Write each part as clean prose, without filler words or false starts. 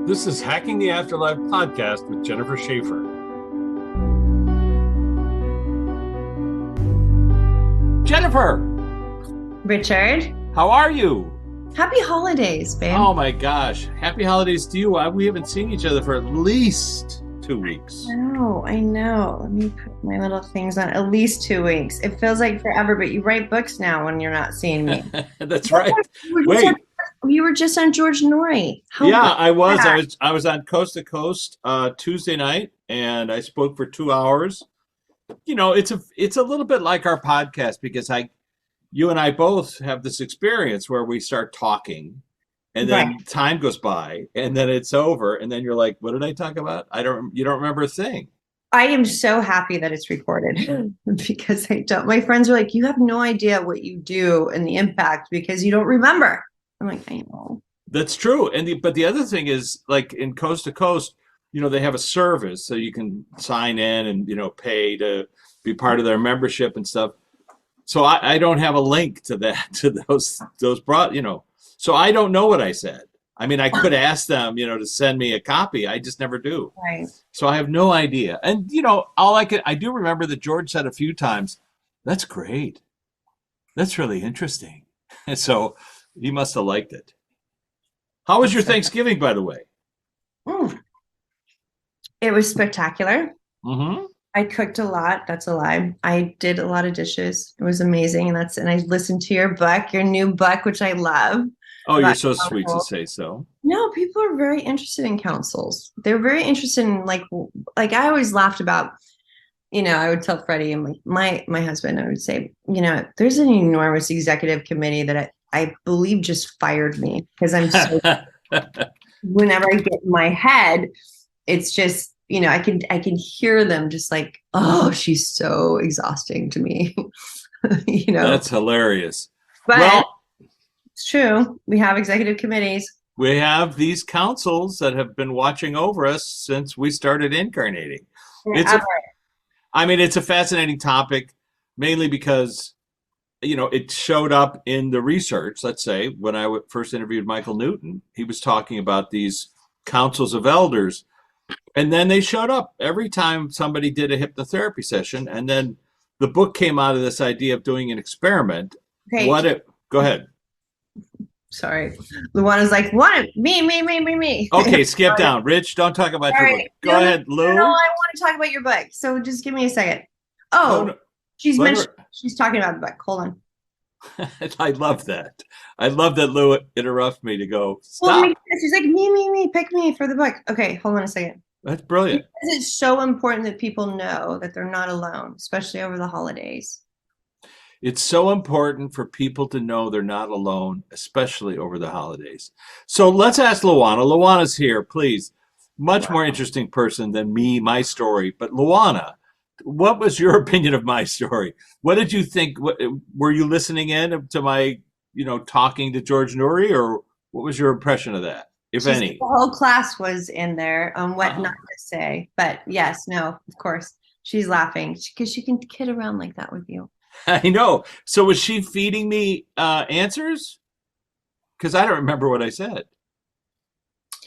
This is Hacking the Afterlife podcast with Jennifer Schaefer. Jennifer, Richard, how are you? happy holidays, babe. Oh my gosh. Happy holidays to you. We haven't seen each other for at least 2 weeks. I know. Let me put my little things on. At least 2 weeks. It feels like forever, but you write books now when you're not seeing me. That's right. Wait. You were just on George Norrie. I was. I was on Coast to Coast Tuesday night, and I spoke for 2 hours. You know, it's a little bit like our podcast because you and I both have this experience where we start talking, and then time goes by, and then it's over, and then you're like, "What did I talk about? You don't remember a thing." I am so happy that it's recorded because I don't. My friends are like, "You have no idea what you do and the impact because you don't remember." I'm like, I know. That's true. But the other thing is, like in Coast to Coast, you know, they have a service so you can sign in and, you know, pay to be part of their membership and stuff. So I don't have a link to that, to those brought, you know, so I don't know what I said. I mean, I could ask them, you know, to send me a copy. I just never do. Right. So I have no idea. And, you know, I do remember that George said a few times, "That's great. That's really interesting." And so he must have liked it. How was your Thanksgiving, by the way? It was spectacular. Mm-hmm. I cooked a lot. That's a lie. I did a lot of dishes. It was amazing. And I listened to your new book, which I love. Oh, you're so sweet to say so. No, people are very interested in councils. They're very interested in like I always laughed about, you know, I would tell Freddie and my husband, I would say, you know, there's an enormous executive committee that I believe just fired me because I'm so whenever I get in my head, it's just, you know, I can hear them just like, oh, she's so exhausting to me. You know, that's hilarious. But it's true. We have executive committees. We have these councils that have been watching over us since we started incarnating. It's a fascinating topic, mainly because, you know, it showed up in the research. Let's say when I first interviewed Michael Newton, he was talking about these councils of elders. And then they showed up every time somebody did a hypnotherapy session. And then the book came out of this idea of doing an experiment. Okay. Go ahead. Sorry. Luana's like, what? Me. Okay, skip down. Rich, don't talk about your book. Go ahead, Lou. No, I want to talk about your book. So just give me a second. No. She's talking about the book. Hold on. I love that. I love that Lou interrupts me to go, stop. Well, she's like, me, pick me for the book. Okay, hold on a second. That's brilliant. Because it's so important that people know that they're not alone, especially over the holidays. It's so important for people to know they're not alone, especially over the holidays. So let's ask Luana. Luana's here, please. Much more interesting person than me, my story. But Luana, what was your opinion of my story? What did you think? Were you listening in to my, you know, talking to George Norrie, or what was your impression of that, if any? The whole class was in there on what not to say. But yes, no, of course. She's laughing because she can kid around like that with you. I know. So was she feeding me answers? Because I don't remember what I said.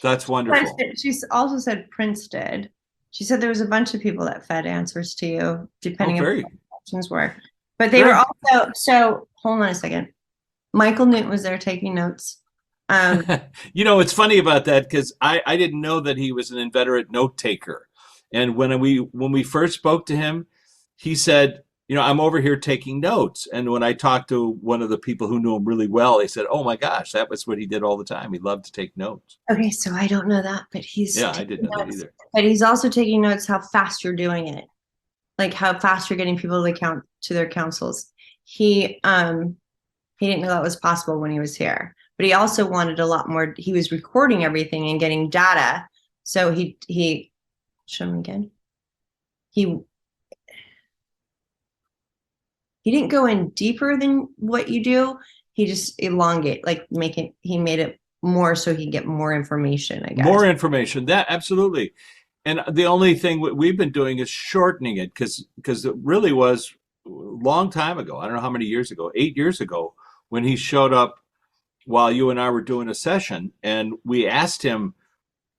That's wonderful. She also said Prince did. She said there was a bunch of people that fed answers to you, depending on what the questions were. But they were also, so hold on a second. Michael Newton was there taking notes. You know, it's funny about that because I didn't know that he was an inveterate note taker. And when we first spoke to him, he said, you know, I'm over here taking notes. And when I talked to one of the people who knew him really well, they said, oh my gosh, that was what he did all the time. He loved to take notes. Okay, so I don't know that, but I didn't know that either. But he's also taking notes how fast you're doing it, like how fast you're getting people to their councils. He didn't know that was possible when he was here, but he also wanted a lot more. He was recording everything and getting data. So he show me again. He didn't go in deeper than what you do. He just he made it more so he can get more information, I guess. More information, that absolutely. And the only thing we've been doing is shortening it because it really was a long time ago. I don't know how many years ago, 8 years ago, when he showed up while you and I were doing a session, and we asked him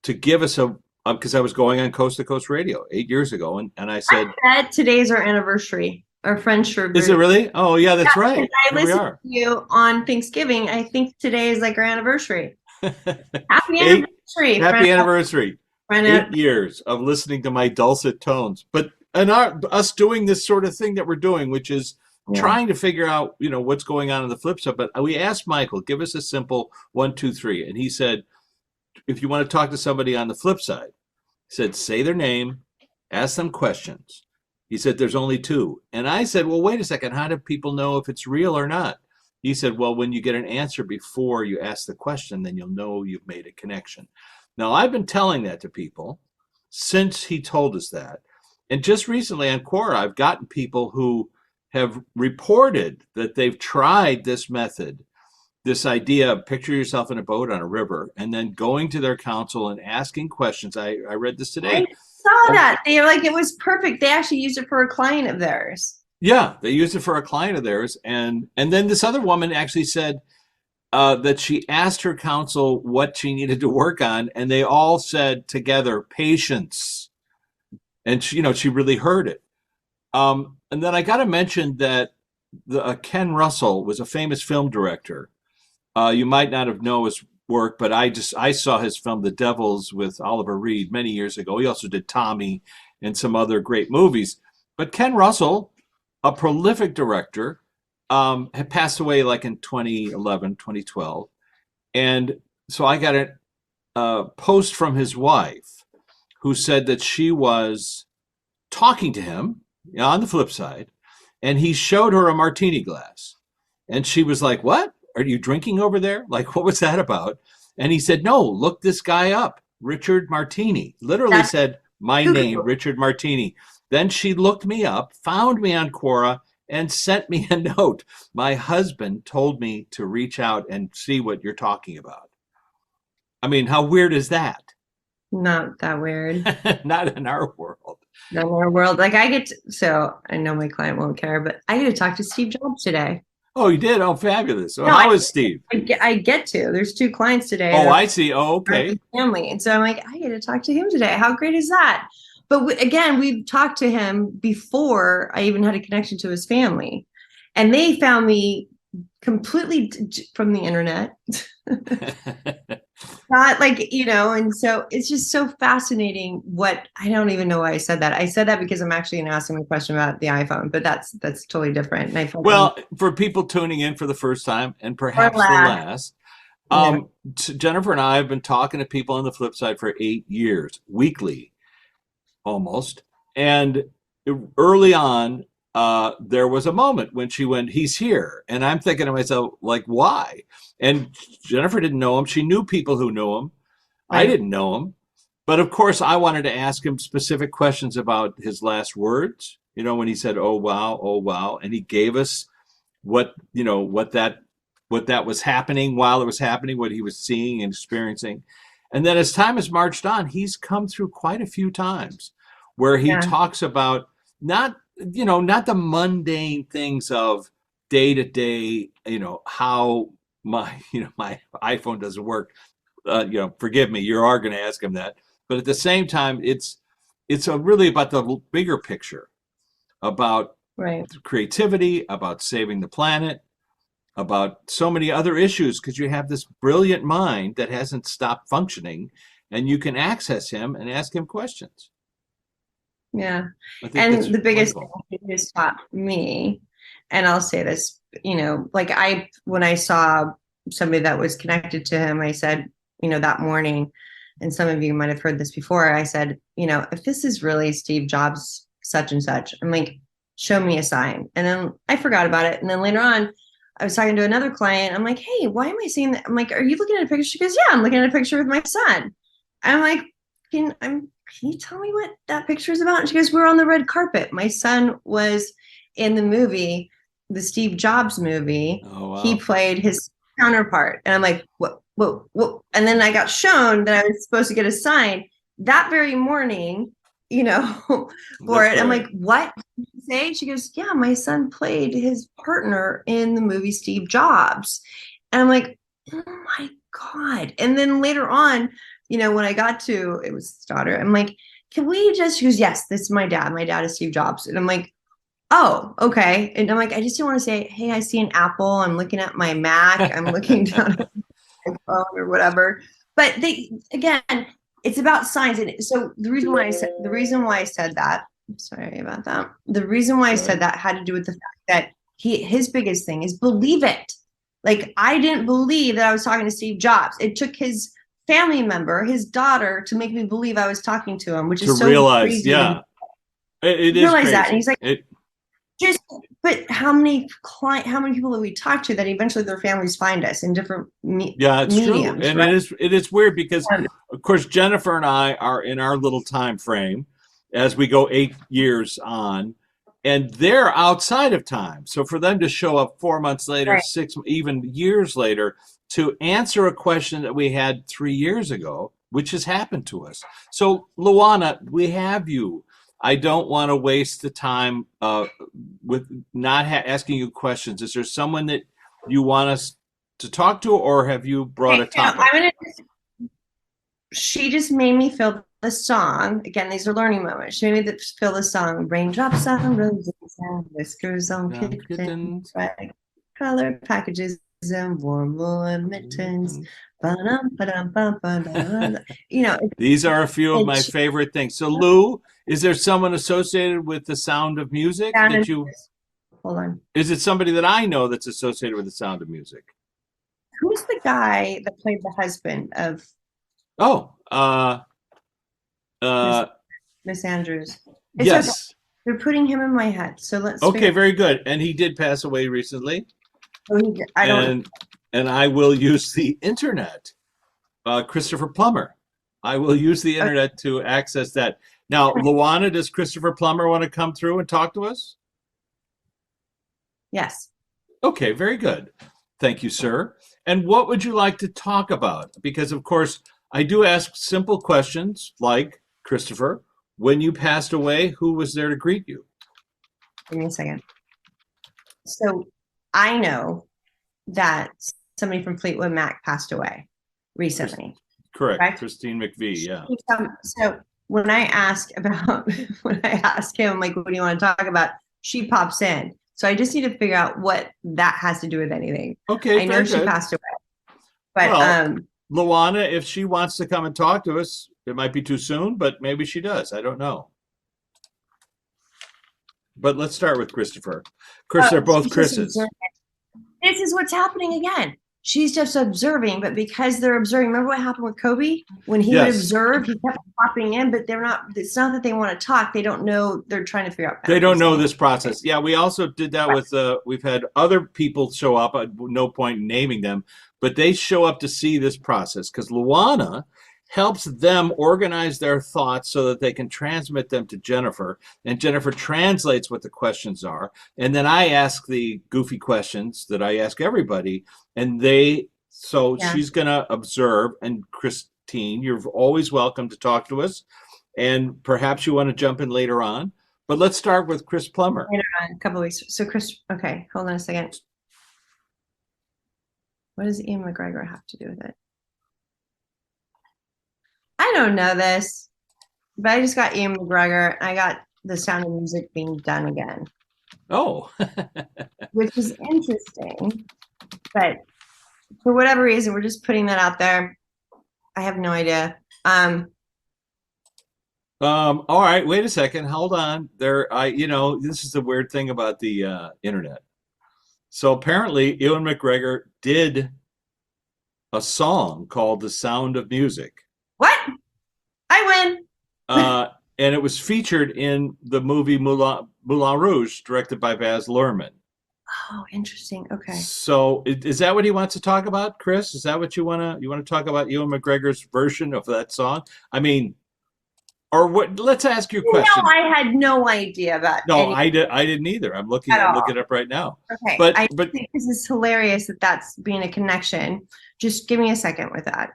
to give us a because I was going on Coast to Coast Radio 8 years ago, and I said, I said today's our anniversary, our friendship. "Is it really? Oh yeah, that's Yeah, right. I Here we listened are." to you on Thanksgiving. I think today is like our anniversary. Happy Eight anniversary, happy anniversary. friend. 8 years of listening to my dulcet tones, but and us doing this sort of thing that we're doing, which is Yeah. trying to figure out, what's going on the flip side. But we asked Michael, give us a simple 1, 2, 3, and he said, if you want to talk to somebody on the flip side, he said, say their name, ask them questions. He said, there's only two. And I said, well, wait a second. How do people know if it's real or not? He said, well, when you get an answer before you ask the question, then you'll know you've made a connection. Now, I've been telling that to people since he told us that. And just recently on Quora, I've gotten people who have reported that they've tried this method, this idea of picture yourself in a boat on a river, and then going to their counsel and asking questions. I read this today. I saw that. They were like, it was perfect. They actually used it for a client of theirs. Yeah, they used it for a client of theirs. And then this other woman actually said that she asked her counsel what she needed to work on, and they all said together, patience. And she really heard it. And then I got to mention that Ken Russell was a famous film director. You might not have known his work, but I saw his film The Devils with Oliver Reed many years ago. He also did Tommy and some other great movies. But Ken Russell, a prolific director, had passed away like in 2011, 2012. And so I got a post from his wife who said that she was talking to him on the flip side, and he showed her a martini glass. And she was like, what? Are you drinking over there? Like, what was that about? And he said, no, look this guy up. Richard Martini. Literally said my name, Richard Martini. Then she looked me up, found me on Quora, and sent me a note. My husband told me to reach out and see what you're talking about. I mean, how weird is that? Not that weird. Not in our world. Not in our world. Like so I know my client won't care, but I get to talk to Steve Jobs today. Oh, you did? Oh, fabulous. So how is Steve? I get to. There's two clients today. Oh, I see. Oh, okay. Family. And so I'm like, I get to talk to him today. How great is that? But again, we've talked to him before I even had a connection to his family. And they found me completely from the internet. Not like, and so it's just so fascinating I don't even know why I said that. I said that because I'm actually going to ask him a question about the iPhone, but that's totally different. And well, for people tuning in for the first time and perhaps the last, Jennifer and I have been talking to people on the flip side for 8 years, weekly, almost. And early on, there was a moment when she went, he's here. And I'm thinking to myself, like, why? And Jennifer didn't know him. She knew people who knew him. Right. I didn't know him. But of course, I wanted to ask him specific questions about his last words, when he said, oh, wow. And he gave us what that was happening while it was happening, what he was seeing and experiencing. And then as time has marched on, he's come through quite a few times where he talks about not the mundane things of day to day, how my iPhone doesn't work. Forgive me, you are going to ask him that. But at the same time, it's really about the bigger picture, about creativity, about saving the planet, about so many other issues, because you have this brilliant mind that hasn't stopped functioning, and you can access him and ask him questions. Yeah. And the biggest thing he has taught me, and I'll say this, when I saw somebody that was connected to him, I said, that morning, and some of you might have heard this before, I said, if this is really Steve Jobs, such and such, I'm like, show me a sign. And then I forgot about it. And then later on, I was talking to another client. I'm like, hey, why am I seeing that? I'm like, are you looking at a picture? She goes, yeah, I'm looking at a picture with my son. I'm like, can you tell me what that picture is about? And she goes, we're on the red carpet. My son was in the movie, the Steve Jobs movie. Oh, wow. He played his counterpart. And I'm like, what? And then I got shown that I was supposed to get a sign that very morning, for it. I'm like, what did you say? She goes, yeah, my son played his partner in the movie Steve Jobs. And I'm like, oh my God. And then later on, when I got to it was his daughter, I'm like, can we just, she goes, yes, this is my dad. My dad is Steve Jobs. And I'm like, oh, okay. And I'm like, I just didn't want to say, hey, I see an apple. I'm looking at my Mac. I'm looking down at my phone or whatever. But again, it's about science. And so the reason why I said that, I'm sorry about that. The reason why I said that had to do with the fact that his biggest thing is believe it. Like, I didn't believe that I was talking to Steve Jobs. It took his family member, his daughter, to make me believe I was talking to him, which is so realize, crazy. yeah, it is realize crazy. That, and he's like, but how many people that we talk to that eventually their families find us in different it's mediums, true, and right? it is weird because, of course, Jennifer and I are in our little time frame as we go 8 years on, and they're outside of time. So for them to show up 4 months later, Right. 6, even years later, to answer a question that we had 3 years ago, which has happened to us. So Luana, we have you. I don't want to waste the time with not asking you questions. Is there someone that you want us to talk to, or have you brought a topic? She just made me feel the song. Again, these are learning moments. She made me feel the song. Raindrops on roses and whiskers on kittens, bright color packages and warm woolen mittens. These are a few of my favorite things. So, Lou, is there someone associated with the Sound of Music that you? Hold on. Is it somebody that I know that's associated with the Sound of Music? Who's the guy that played the husband of? Oh, Miss Andrews. Yes. Okay. They're putting him in my head. So let's. Okay, very good. And he did pass away recently. I don't. And I will use the internet. Christopher Plummer. I will use the internet to access that. Now, Luana, does Christopher Plummer want to come through and talk to us? Yes. Okay, very good. Thank you, sir. And what would you like to talk about? Because, of course, I do ask simple questions like, Christopher, when you passed away, who was there to greet you? Give me a second. So I know that somebody from Fleetwood Mac passed away recently. Correct. Right? Christine McVie, yeah. So when I ask him, like, what do you want to talk about? She pops in. So I just need to figure out what that has to do with anything. Okay, I know she passed away. But Luana, if she wants to come and talk to us, it might be too soon, but maybe she does. I don't know. But let's start with Christopher. Chris, they're both Chris's. This is what's happening again. She's just observing, but because they're observing, remember what happened with Kobe? When he would observe, he kept popping in, but they're not, it's not that they want to talk. They don't know, they're trying to figure out. They don't know this process. Yeah, we also did that with, we've had other people show up, no point in naming them, but they show up to see this process because Luana helps them organize their thoughts so that they can transmit them to Jennifer, and Jennifer translates what the questions are, and then I ask the goofy questions that I ask everybody, and she's going to observe. And Christine, you're always welcome to talk to us, and perhaps you want to jump in later on, but let's start with Chris Plummer. Later on, a couple of weeks. So Chris, okay, hold on a second. What does Ian McGregor have to do with it? I don't know this, but I just got Ian McGregor. I got The Sound of Music being done again. Oh. Which is interesting, but for whatever reason, we're just putting that out there. I have no idea. All right, wait a second. Hold on. This is the weird thing about the internet. So apparently, Ewan McGregor did a song called "The Sound of Music." What? I win. And it was featured in the movie Moulin Rouge, directed by Baz Luhrmann. Oh, interesting. Okay. So is that what he wants to talk about, Chris? Is that what you want to talk about, Ewan McGregor's version of that song? I mean, or what? Let's ask you a question. No, I had no idea about. No, I didn't either. I'm looking it up right now. Okay, but I think this is hilarious that's being a connection. Just give me a second with that.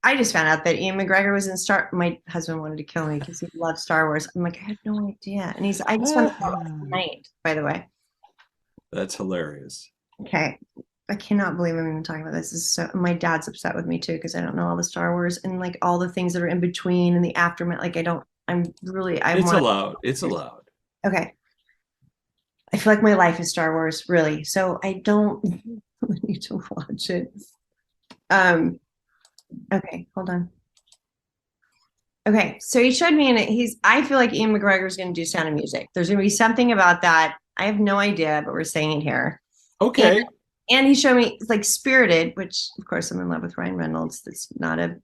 I just found out that Ian McGregor was in my husband wanted to kill me because he loved Star Wars. I'm like, I had no idea. And I just found out tonight, by the way. That's hilarious. Okay. I cannot believe I'm even talking about this. This is so my dad's upset with me too because I don't know all the Star Wars and like all the things that are in between and the aftermath. Like I'm really I It's want allowed. It's allowed. okay. I feel like my life is Star Wars, really. So I don't need to watch it. Um, okay, hold on. Okay, so he showed me and I feel like Ian McGregor is going to do Sound of Music. There's going to be something about that. I have no idea, but we're saying it here. And, Okay. and he showed me like Spirited, which of course I'm in love with Ryan Reynolds. That's not a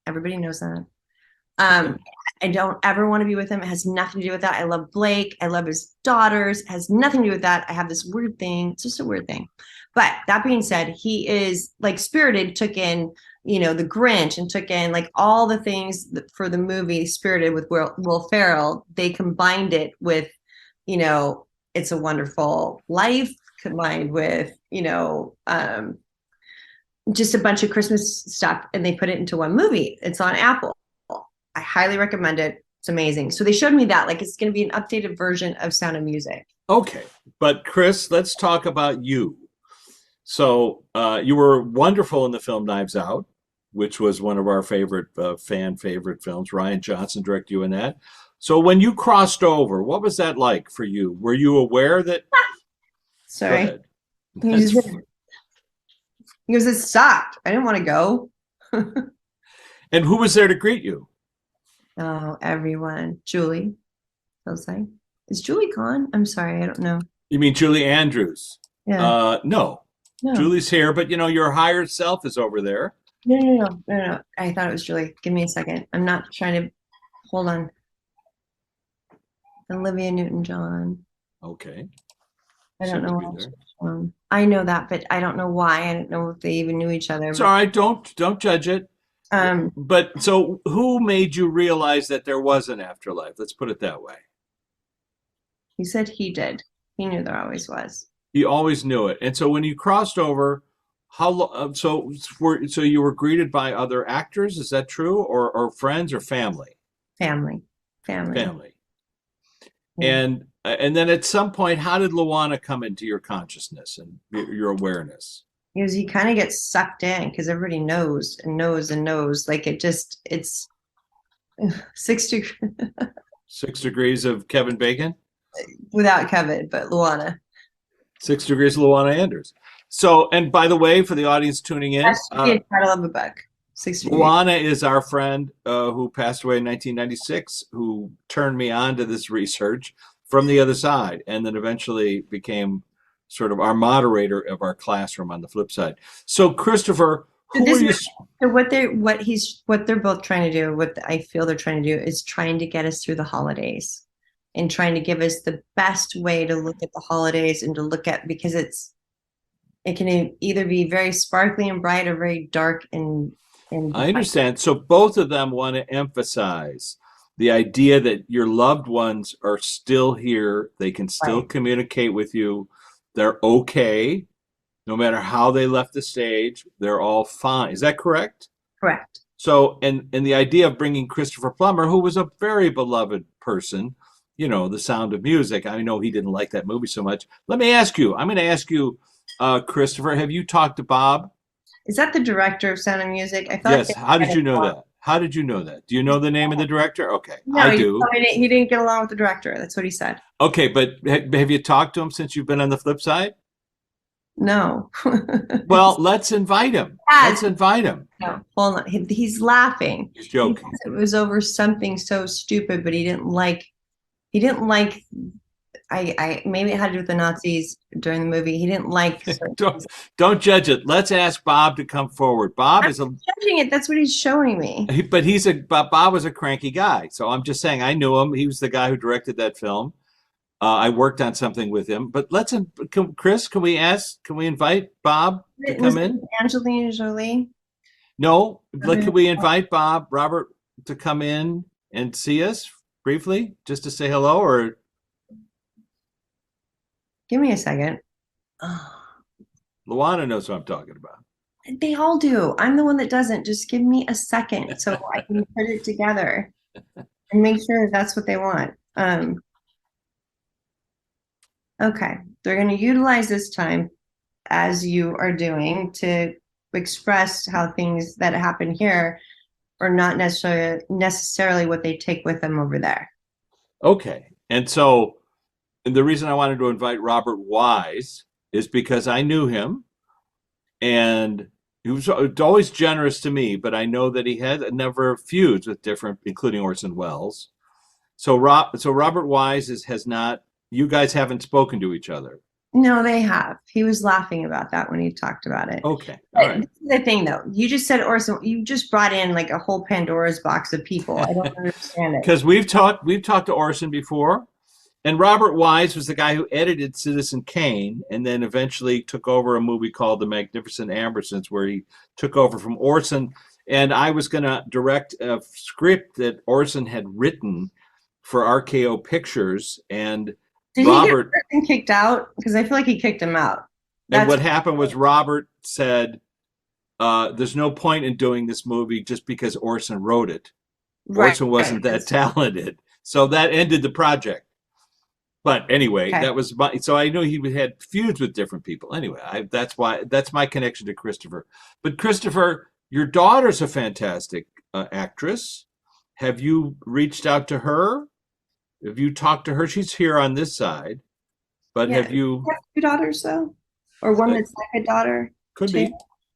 everybody knows that. Okay. I don't ever want to be with him. It has nothing to do with that. I love Blake. I love his daughters. It has nothing to do with that. I have this weird thing. It's just a weird thing. But that being said, he is like Spirited took in, the Grinch and took in like all the things for the movie Spirited with Will Ferrell. They combined it with, It's a Wonderful Life combined with, just a bunch of Christmas stuff and they put it into one movie. It's on Apple. I highly recommend it. It's amazing. So they showed me that like it's going to be an updated version of Sound of Music. Okay. But Chris, let's talk about you. So you were wonderful in the film Knives Out, which was one of our favorite fan favorite films. Ryan Johnson directed you in that. So when you crossed over, what was that like for you? Were you aware that? Go Sorry. ahead. He goes, it sucked. I didn't want to go. And who was there to greet you? Oh, everyone. Julie. I'll say. Is Julie gone? I'm sorry. I don't know. You mean Julie Andrews? Yeah. No. No. Julie's here, but your higher self is over there. No. I thought it was Julie. Give me a second. I'm not trying to hold on. Olivia Newton-John. Okay. I don't know. I know that, but I don't know why. I don't know if they even knew each other. It's all right. Don't judge it. Um, But so who made you realize that there was an afterlife? Let's put it that way. he said he did. He knew there always was. He always knew it. And so when you crossed over, how long? So you were greeted by other actors? Is that true, or friends or family? Family. Family. Yeah. And then at some point, how did Luana come into your consciousness and your awareness? Because you kind of get sucked in because everybody knows and knows and knows. Like it's 6 degrees 6 degrees of Kevin Bacon? without Kevin, but Luana. 6 degrees of Luana Anders. So, and by the way, for the audience tuning in, That's the title of the book. 6 degrees. Luana is our friend who passed away in 1996, who turned me on to this research from the other side, and then eventually became sort of our moderator of our classroom on the flip side. So, Christopher, who are you? So what they're both trying to do, what I feel they're trying to do, is trying to get us through the holidays, and trying to give us the best way to look at the holidays and to look at because it can either be very sparkly and bright or very dark and. I understand. So both of them want to emphasize the idea that your loved ones are still here. They can still communicate with you. They're okay. No matter how they left the stage, they're all fine. Is that correct? Correct. So, and the idea of bringing Christopher Plummer, who was a very beloved person, The Sound of Music. I know he didn't like that movie so much. Let me ask you, I'm going to ask you, Christopher, have you talked to Bob? Is that the director of Sound of Music? I Yes. How did you know that? How did you know that? Do you know the name of the director? Okay, no, I do. He didn't get along with the director. That's what he said. Okay, but have you talked to him since you've been on the flip side? No. Well, let's invite him. Let's invite him. No, hold on. He's laughing. He's joking. It was over something so stupid, but he didn't like. I maybe it had to do with the Nazis during the movie. He didn't like. Don't judge it. Let's ask Bob to come forward. Bob is judging it. That's what he's showing me. But Bob was a cranky guy. So I'm just saying I knew him. He was the guy who directed that film. I worked on something with him. But Chris, can we invite Bob to come in? Angelina Jolie. No, can we invite Robert to come in and see us briefly, just to say hello, or? Give me a second. Luana knows what I'm talking about. They all do. I'm the one that doesn't. Just give me a second so I can put it together and make sure that that's what they want. Okay. They're going to utilize this time. as you are doing to express how things that happen here are not necessarily what they take with them over there. Okay. And so and the reason I wanted to invite Robert Wise is because I knew him and he was always generous to me, but I know that he had a number of feuds with different, including Orson Welles. So Robert Wise has not, you guys haven't spoken to each other. No, they have. He was laughing about that when he talked about it. Okay. All right. This is the thing, though. You just said Orson. You just brought in like a whole Pandora's box of people. I don't understand it. Because we've talked to Orson before, and Robert Wise was the guy who edited Citizen Kane, and then eventually took over a movie called The Magnificent Ambersons, where he took over from Orson. And I was going to direct a script that Orson had written for RKO Pictures, and Did Robert he get kicked out? Because I feel like he kicked him out. and what happened was Robert said, "There's no point in doing this movie just because Orson wrote it. Orson wasn't that talented, so that ended the project." But anyway, Okay. that was so I knew he had feuds with different people. Anyway, that's my connection to Christopher. But Christopher, your daughter's a fantastic actress. Have you reached out to her? Have you talked to her? She's here on this side, but Yeah. have you? You have two daughters, though, or one that's like a daughter. Could be.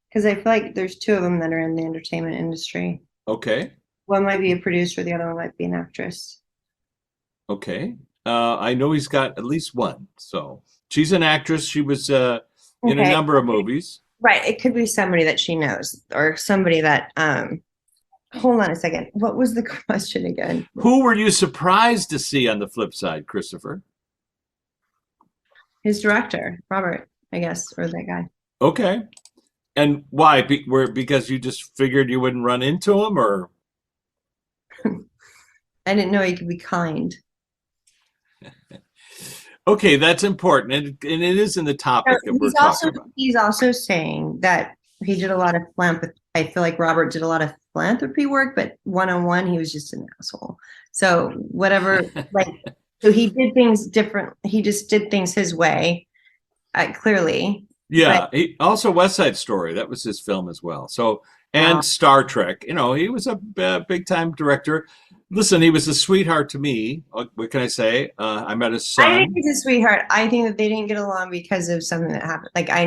Because I feel like there's two of them that are in the entertainment industry. Okay. One might be a producer, the other one might be an actress. Okay. I know he's got at least one. So she's an actress. She was in a number of movies. Right. It could be somebody that she knows or somebody that hold on a second. What was the question again? Who were you surprised to see on the flip side, Christopher? His director, Robert, I guess, or that guy. Okay. And why? Because you just figured you wouldn't run into him, or? I didn't know he could be kind. Okay, that's important, and it is in the topic that we're talking about. He's also saying that he did a lot of philanthropy. I feel like Robert did a lot of philanthropy work, but one-on-one, he was just an asshole. So whatever, so he did things different. He just did things his way, clearly. Yeah. He also West Side Story. That was his film as well. So and Star Trek. He was a big time director. Listen, he was a sweetheart to me. What can I say? I met his son. I think he's a sweetheart. I think that they didn't get along because of something that happened. Like I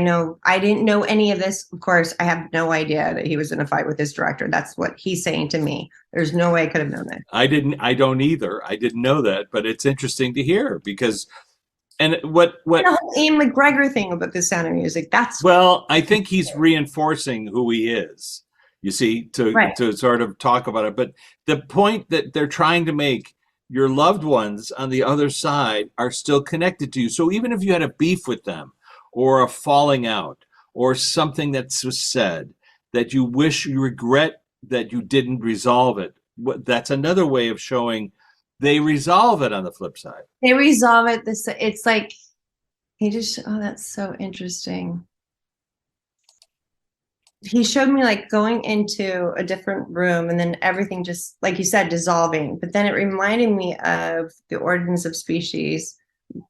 didn't know any of this. Of course, I have no idea that he was in a fight with his director. That's what he's saying to me. There's no way I could have known that. I don't either. I didn't know that, but it's interesting to hear because, and what the whole Ian McGregor thing about The Sound of Music. I think he's reinforcing who he is. You see, to sort of talk about it. But the point that they're trying to make, your loved ones on the other side are still connected to you. So even if you had a beef with them or a falling out or something that was said that you regret that you didn't resolve it, that's another way of showing they resolve it on the flip side. They resolve it. It's like that's so interesting. He showed me like going into a different room and then everything just, like you said, dissolving. But then it reminded me of the Origins of Species,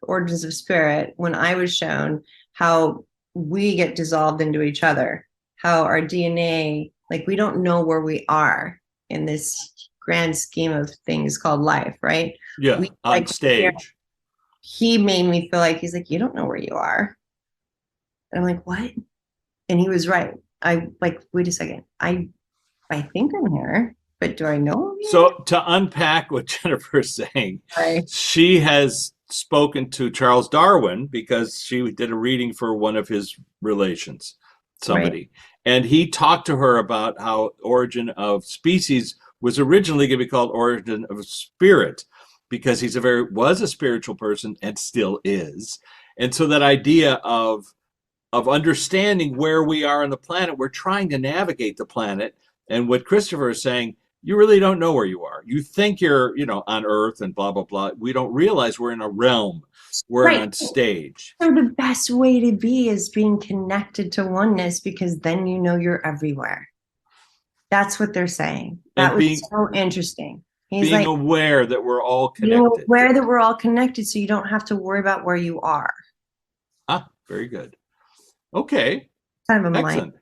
Origins of Spirit, when I was shown how we get dissolved into each other, how our DNA, like we don't know where we are in this grand scheme of things called life, right? Yeah, on stage. He made me feel like, he's like, you don't know where you are. And I'm like, what? And he was right. I like, wait a second. I think I'm here, but do I know I'm here? So to unpack what Jennifer's saying, she has spoken to Charles Darwin because she did a reading for one of his relations, somebody. And he talked to her about how Origin of Species was originally going to be called Origin of Spirit because he was a spiritual person and still is. And so that idea of understanding where we are on the planet, we're trying to navigate the planet. And what Christopher is saying, you really don't know where you are. You think you're, on Earth and blah, blah, blah. We don't realize we're in a realm. We're on stage. So the best way to be is being connected to oneness, because then you know you're everywhere. That's what they're saying. That was so interesting. He's being aware that we're all connected. Aware that we're all connected, so you don't have to worry about where you are. Ah, very good. Okay, Kind of a mind.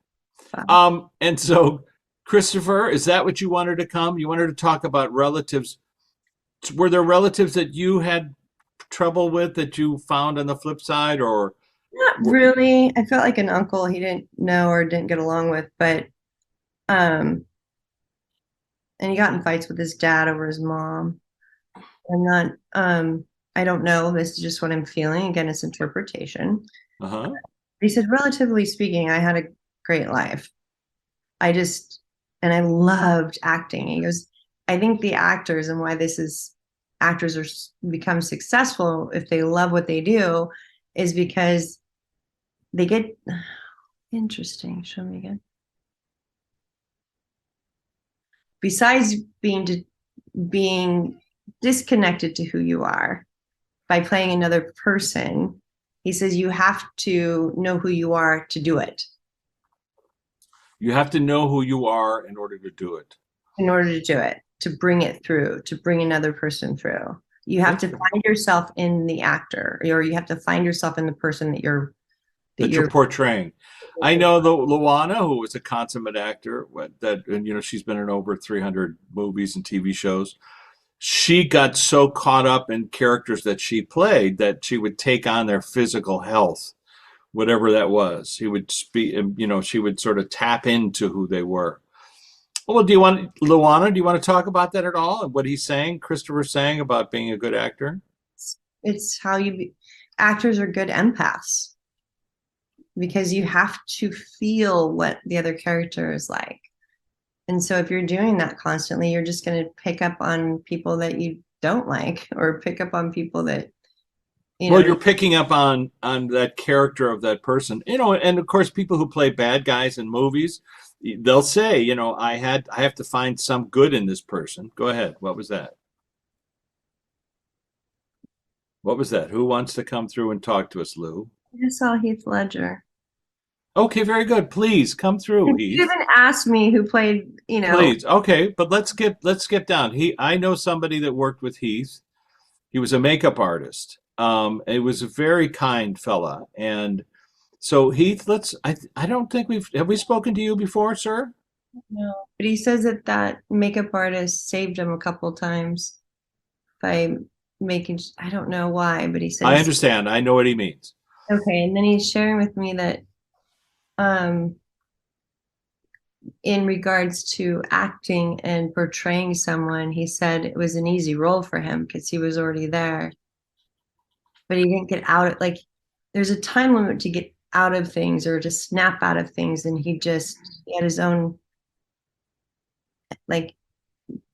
excellent. And so, Christopher, is that what you wanted to come? You wanted to talk about relatives. Were there relatives that you had trouble with that you found on the flip side, or Not really. I felt like an uncle he didn't know or didn't get along with, but um, and he got in fights with his dad over his mom. I'm not, I don't know. This is just what I'm feeling. Again, it's interpretation. uh-huh. He said, relatively speaking, I had a great life. I just, and I loved acting. He goes, I think the actors and why this is actors are become successful if they love what they do is because they get interesting. Show me again. Besides being disconnected to who you are by playing another person, he says you have to know who you are to do it. You have to know who you are in order to do it. In order to do it, to bring it through, to bring another person through. You have to find yourself in the actor, or you have to find yourself in the person That you're portraying. I know the Luana, who was a consummate actor, that and she's been in over 300 movies and TV shows. She got so caught up in characters that she played that she would take on their physical health, whatever that was. She would speak, she would sort of tap into who they were. Well, Luana, do you want to talk about that at all? And what he's saying, Christopher's saying about being a good actor? It's how actors are good empaths because you have to feel what the other character is like. And so if you're doing that constantly, you're just going to pick up on people that you don't like or pick up on people that well, you're picking up on that character of that person. And of course people who play bad guys in movies, they'll say, I have to find some good in this person. Go ahead. What was that? What was that? Who wants to come through and talk to us, Lou? I just saw Heath Ledger. Okay, very good. Please come through, Heath. You even asked me who played, Please. Okay, but let's get down. I know somebody that worked with Heath. He was a makeup artist. It was a very kind fella. And so Heath, I don't think have we spoken to you before, sir? No. But he says that makeup artist saved him a couple times by making, I don't know why, but he says. I understand. I know what he means. Okay, and then he's sharing with me that in regards to acting and portraying someone, he said it was an easy role for him because he was already there. But he didn't get out. Like there's a time limit to get out of things or to snap out of things, and he had his own like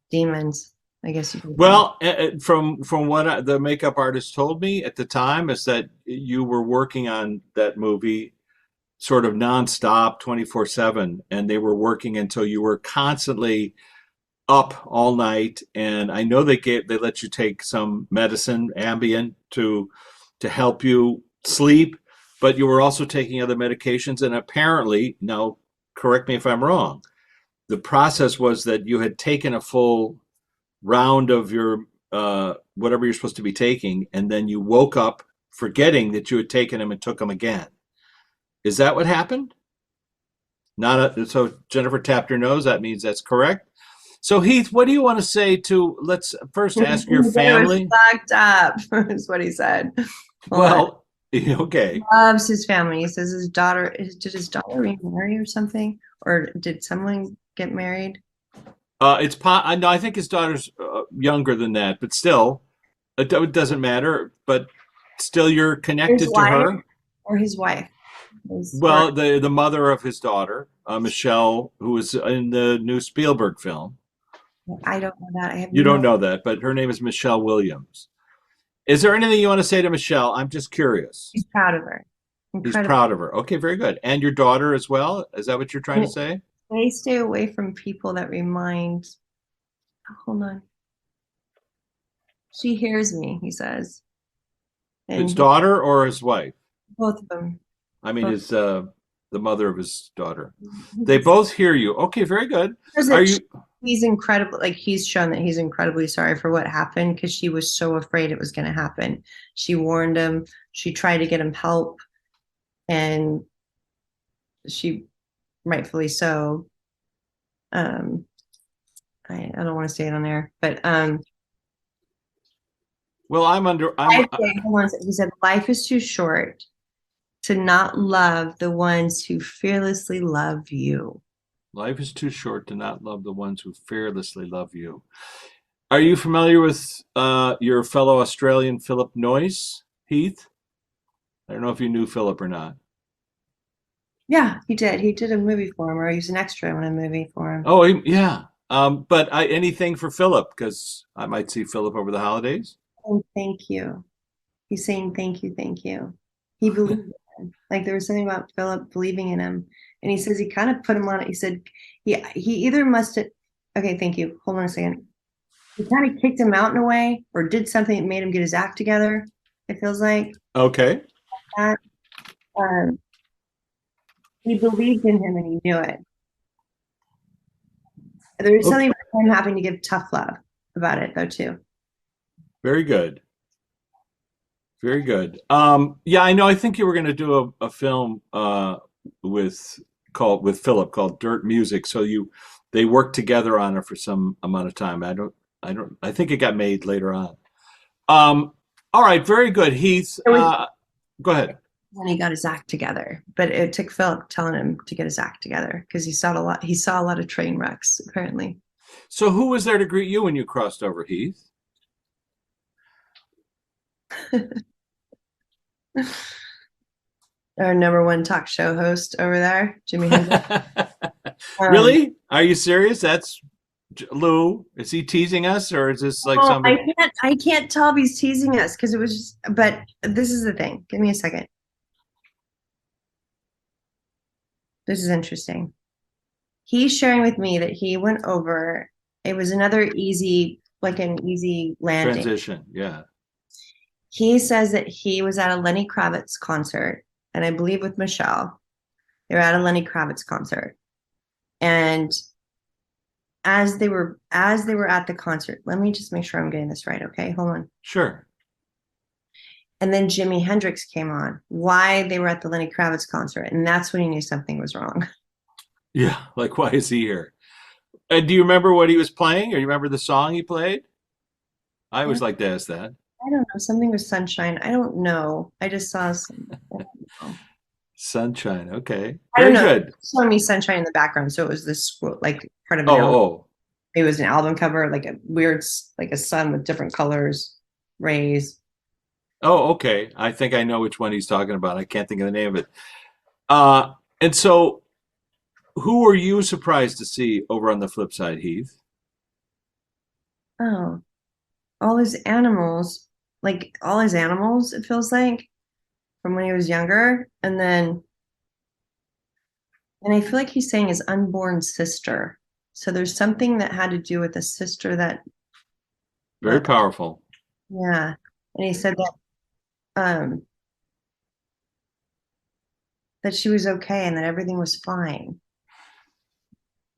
demons, I guess you could say. Well, from what the makeup artist told me at the time is that you were working on that movie sort of nonstop, 24/7, and they were working until you were constantly up all night. And I know they let you take some medicine, Ambien, to help you sleep, but you were also taking other medications. And apparently, now correct me if I'm wrong, the process was that you had taken a full round of your whatever you're supposed to be taking, and then you woke up forgetting that you had taken them and took them again. Is that what happened? So Jennifer tapped her nose. That means that's correct. So Heath, what do you want to say let's first ask your family. Locked up is what he said. Well, okay. He loves his family. He says did his daughter remarry or something? Or did someone get married? No, I think his daughter's younger than that, but still, it doesn't matter. But still, you're connected to her. Or his wife. Well, the mother of his daughter, Michelle, who was in the new Spielberg film. I don't know that. You don't know that, but her name is Michelle Williams. Is there anything you want to say to Michelle? I'm just curious. He's proud of her. He's proud of her. Okay, very good. And your daughter as well? Is that what you're trying to say? They stay away from people that remind. Oh, hold on. She hears me, he says. And his daughter or his wife? Both of them. I mean, his the mother of his daughter. They both hear you. Okay, very good. Are you? He's incredible. Like he's shown that he's incredibly sorry for what happened because she was so afraid it was going to happen. She warned him. She tried to get him help, and she rightfully so. Um, I don't want to say it on air, but Well, he said, life is too short to not love the ones who fearlessly love you. life is too short to not love the ones who fearlessly love you. Are you familiar with your fellow Australian Philip Noyce, Heath? I don't know if you knew Philip or not. Yeah, he did. He did a movie for him, or he was an extra in a movie for him. Oh, yeah. But anything for Philip because I might see Philip over the holidays. Oh, thank you. He's saying thank you, thank you. He believed in him. Like there was something about Philip believing in him. And he says he kind of put him on it. He said he either must have, okay, thank you. Hold on a second. He kind of kicked him out in a way or did something that made him get his act together. It feels like Okay. that. Um, he believed in him and he knew it. There was something about him having to give tough love about it though too. Very good. Very good. Yeah, I know. I think you were going to do a film with with Philip called Dirt Music. So they worked together on it for some amount of time. I think it got made later on. All right, very good, Heath. Go ahead. When he got his act together, but it took Philip telling him to get his act together because he saw a lot. He saw a lot of train wrecks apparently. So who was there to greet you when you crossed over, Heath? Our number one talk show host over there, Jimi Hendrix. Really? Are you serious? That's Lou. Is he teasing us, or is this like somebody? I can't tell if he's teasing us because it was just. But this is the thing. Give me a second. This is interesting. He's sharing with me that he went over. It was another easy, like an easy landing. Transition, yeah. He says that he was at a Lenny Kravitz concert, and I believe with Michelle. They were at a Lenny Kravitz concert. And as they were at the concert, let me just make sure I'm getting this right, okay? Hold on. Sure. And then Jimi Hendrix came on. Why they were at the Lenny Kravitz concert, and that's when he knew something was wrong. Yeah, like why is he here? And do you remember what he was playing, or you remember the song he played? I always like to ask that. I don't know. Something with Sunshine. I don't know. I just saw Sunshine. Okay. Very good. Showing me Sunshine in the background, so it was this like part of an album. Oh, it was an album cover, like a weird, like a sun with different colors, rays. Oh, okay. I think I know which one he's talking about. I can't think of the name of it. And so, who were you surprised to see over on the flip side, Heath? Oh, all his animals, it feels like from when he was younger. And I feel like he's saying his unborn sister. So there's something that had to do with a sister that. Very powerful. Yeah. And he said that she was okay and that everything was fine.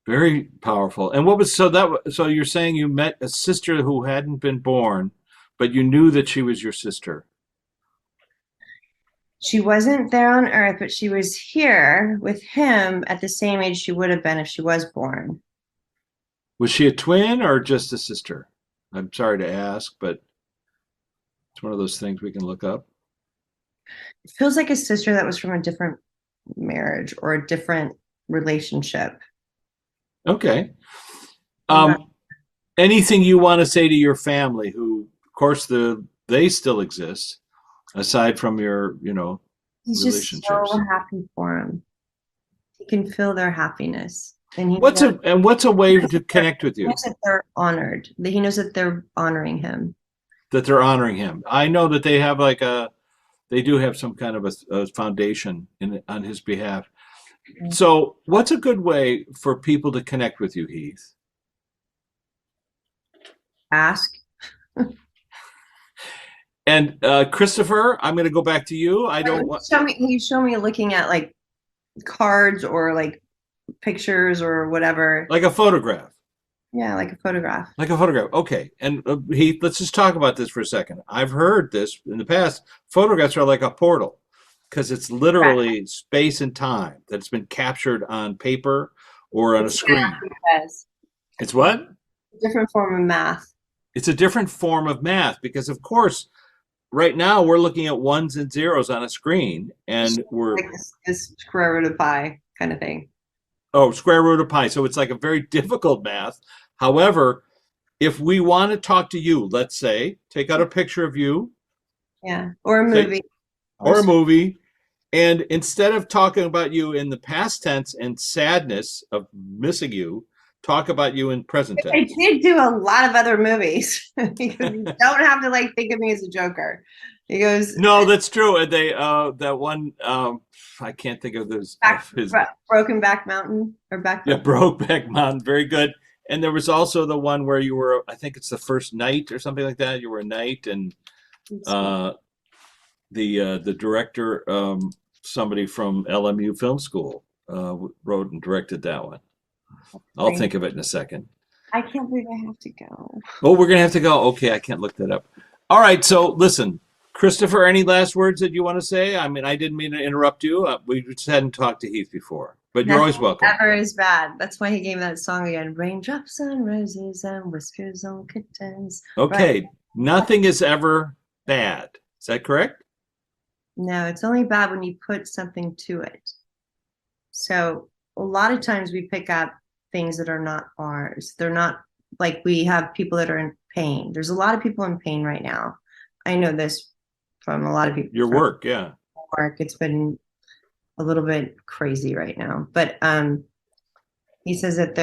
Very powerful. And so you're saying you met a sister who hadn't been born, but you knew that she was your sister. She wasn't there on Earth, but she was here with him at the same age she would have been if she was born. Was she a twin or just a sister? I'm sorry to ask, but it's one of those things we can look up. It feels like a sister that was from a different marriage or a different relationship. Okay. Anything you want to say to your family, who, of course, they still exist, aside from your, he's relationships. Just so happy for him. He can feel their happiness. And what's a way to connect with you? He knows that they're honored. He knows that they're honoring him. That they're honoring him. I know that they have they do have some kind of a foundation on his behalf. Mm-hmm. So what's a good way for people to connect with you, Heath? Ask. And Christopher, I'm going to go back to you. You show me looking at like cards or like pictures or whatever. Like a photograph. Yeah, like a photograph. Like a photograph. Okay. And Heath, let's just talk about this for a second. I've heard this in the past. Photographs are like a portal. because it's literally space and time that's been captured on paper or on a screen. It's what? Different form of math. It's a different form of math because, of course, right now we're looking at ones and zeros on a screen, and we're like this square root of pi kind of thing. Oh, square root of pi. So it's like a very difficult math. However, if we want to talk to you, let's say, take out a picture of you. Yeah, or a movie. Or a movie. And instead of talking about you in the past tense and sadness of missing you, talk about you in present tense. I did do a lot of other movies because you don't have to like think of me as a joker. He goes, no, that's true. They that one I can't think of those. Broken Back Mountain or back. Yeah, Brokeback Mountain. Very good. And there was also the one where you were, I think it's the first knight or something like that. You were a knight, and the director, somebody from LMU Film School, wrote and directed that one. I'll think of it in a second. I can't believe I have to go. Oh, we're gonna have to go. Okay, I can't look that up. All right, so listen, Christopher, any last words that you want to say? I mean, I didn't mean to interrupt you. We just hadn't talked to Heath before, but you're always welcome. Never is bad. That's why he gave me that song again. Raindrops on roses and whiskers on kittens. Okay, right. Nothing is ever bad. Is that correct? No, it's only bad when you put something to it. So a lot of times we pick up things that are not ours. They're not, like, we have people that are in pain. There's a lot of people in pain right now. I know this from a lot of people. Your work, yeah. Work. It's been a little bit crazy right now. But he says that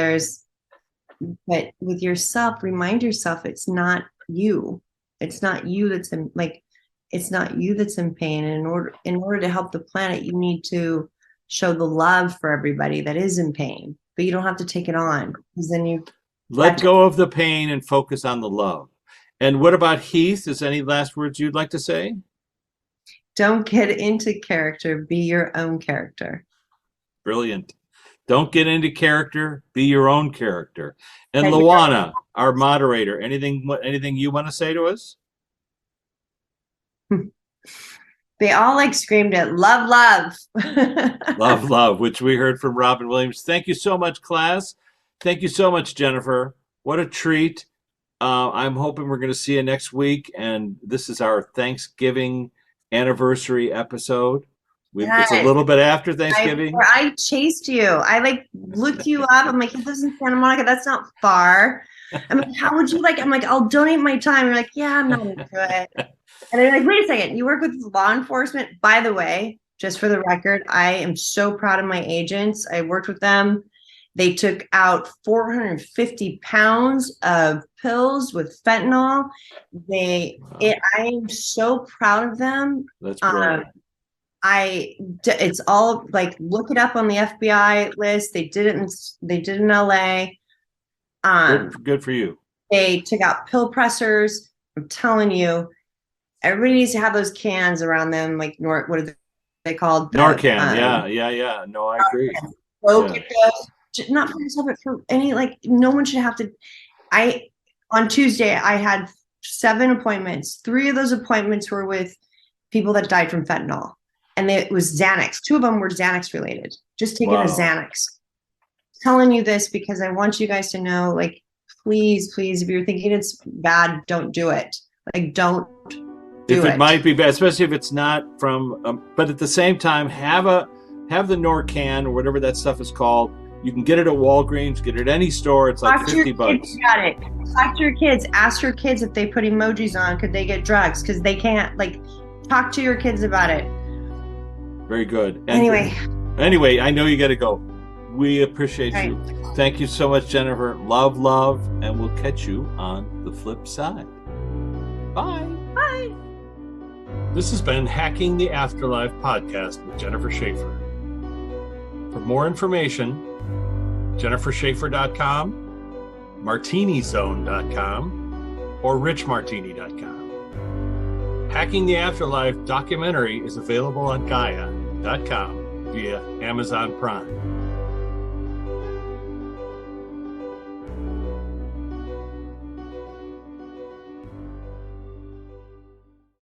but with yourself, remind yourself it's not you. It's not you that's in, like, it's not you that's in pain. And in order to help the planet, you need to show the love for everybody that is in pain. But you don't have to take it on, because then you let go of the pain and focus on the love. And what about Heath? Is any last words you'd like to say? Don't get into character. Be your own character. Brilliant. Don't get into character. Be your own character. And Luana, our moderator, anything you want to say to us? They all like screamed it, love, love. Love, love, which we heard from Robin Williams. Thank you so much, class. Thank you so much, Jennifer. What a treat. I'm hoping we're going to see you next week. And this is our Thanksgiving anniversary episode. It's a little bit after Thanksgiving. I chased you. I like looked you up. I'm like, he lives in Santa Monica. That's not far. I'm like, how would you like? I'm like, I'll donate my time. You're like, yeah, I'm not into it. And they're like, wait a second, you work with law enforcement? By the way, just for the record, I am so proud of my agents. I worked with them. They took out 450 pounds of pills with fentanyl. I am so proud of them. That's brilliant. It's all like, look it up on the FBI list. They did it in LA. Good for you. They took out pill pressers. I'm telling you, everybody needs to have those cans around them, like what are they called? Narcan. Yeah. No, I agree. Go get those, not for yourself, but for any, like, no one should have to. On Tuesday, I had 7 appointments. 3 of those appointments were with people that died from fentanyl, and it was Xanax. 2 of them were Xanax related. Just taking a Xanax. I'm telling you this because I want you guys to know, like, please, if you're thinking it's bad, don't do it. Like, don't. If it might be bad, especially if it's not from, but at the same time, have the Norcan or whatever that stuff is called. You can get it at Walgreens, get it at any store. It's like $50. Got it. Talk to your kids. Ask your kids if they put emojis on, could they get drugs? Because they can't. Like, talk to your kids about it. Very good. And anyway, I know you got to go. We appreciate you. Thank you so much, Jennifer. Love, and we'll catch you on the flip side. Bye. Bye. This has been Hacking the Afterlife podcast with Jennifer Schaefer. For more information, jenniferschaefer.com, martinizone.com, or richmartini.com. Hacking the Afterlife documentary is available on Gaia.com via Amazon Prime.